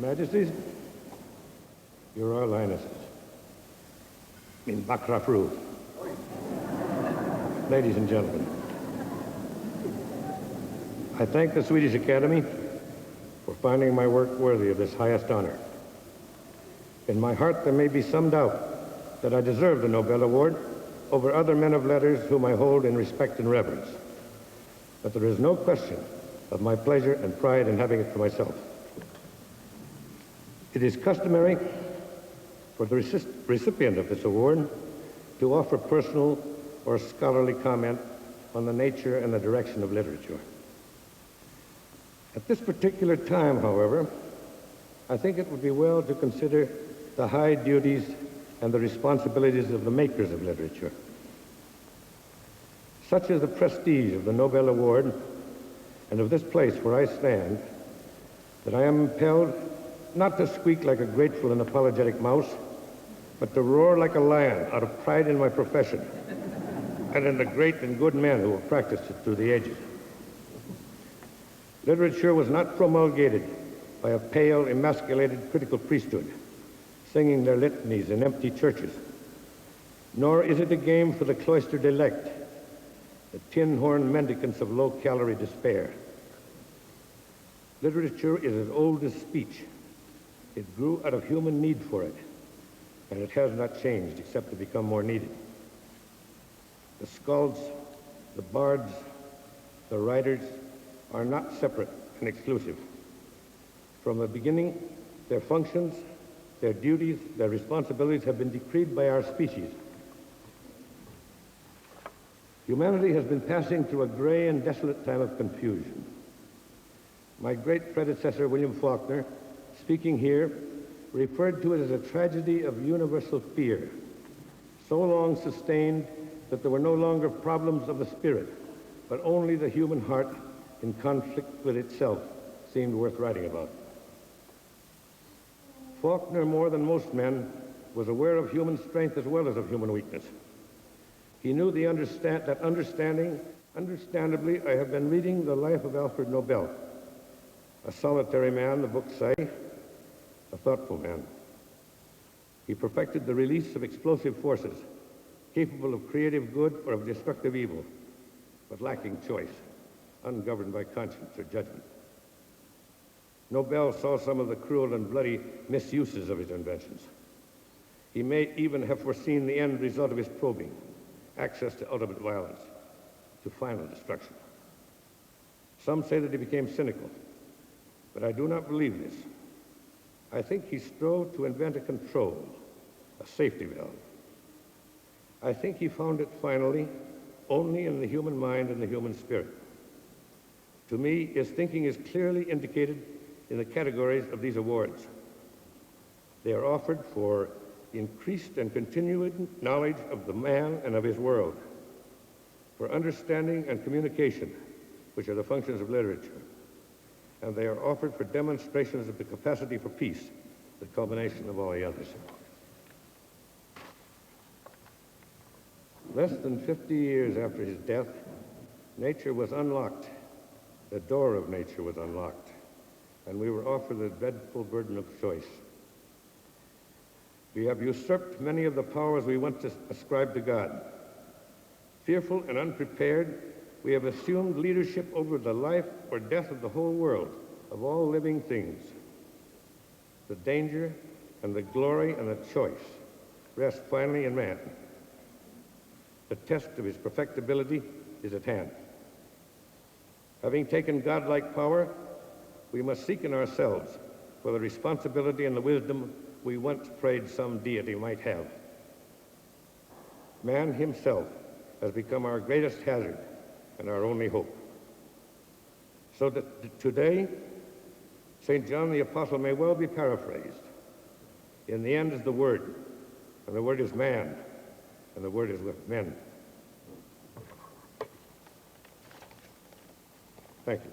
Majesties, Your Royal Highnesses, in Bakrafru, ladies and gentlemen, I thank the Swedish Academy for finding my work worthy of this highest honor. In my heart, there may be some doubt that I deserve the Nobel Award over other men of letters whom I hold in respect and reverence. But there is no question of my pleasure and pride in having it for myself. It is customary for the recipient of this award to offer personal or scholarly comment on the nature and the direction of literature. At this particular time, however, I think it would be well to consider the high duties and the responsibilities of the makers of literature. Such is the prestige of the Nobel Award and of this place where I stand, that I am impelled not to squeak like a grateful and apologetic mouse, but to roar like a lion out of pride in my profession and in the great and good men who have practiced it through the ages. Literature was not promulgated by a pale, emasculated critical priesthood, singing their litanies in empty churches, nor is it a game for the cloistered elect, the tin-horn mendicants of low-calorie despair. Literature is as old as speech. It grew out of human need for it, and it has not changed except to become more needed. The skalds, the bards, the writers are not separate and exclusive. From the beginning, their functions, their duties, their responsibilities have been decreed by our species. Humanity has been passing through a gray and desolate time of confusion. My great predecessor, William Faulkner, speaking here, referred to it as a tragedy of universal fear, so long sustained that there were no longer problems of the spirit, but only the human heart in conflict with itself seemed worth writing about. Faulkner, more than most men, was aware of human strength as well as of human weakness. He knew that understandably, I have been reading the life of Alfred Nobel, a solitary man, the books say, a thoughtful man. He perfected the release of explosive forces, capable of creative good or of destructive evil, but lacking choice, ungoverned by conscience or judgment. Nobel saw some of the cruel and bloody misuses of his inventions. He may even have foreseen the end result of his probing, access to ultimate violence, to final destruction. Some say that he became cynical, but I do not believe this. I think he strove to invent a control, a safety valve. I think he found it finally only in the human mind and the human spirit. To me, his thinking is clearly indicated in the categories of these awards. They are offered for increased and continuing knowledge of the man and of his world, for understanding and communication, which are the functions of literature, and they are offered for demonstrations of the capacity for peace, the culmination of all the others. Less than 50 years after his death, nature was unlocked. The door of nature was unlocked, and we were offered the dreadful burden of choice. We have usurped many of the powers we once ascribed to God. Fearful and unprepared, we have assumed leadership over the life or death of the whole world, of all living things. The danger and the glory and the choice rest finally in man. The test of his perfectibility is at hand. Having taken godlike power, we must seek in ourselves for the responsibility and the wisdom we once prayed some deity might have. Man himself has become our greatest hazard and our only hope. So that today, St. John the Apostle may well be paraphrased. In the end is the Word, and the Word is man, and the Word is with men. Thank you.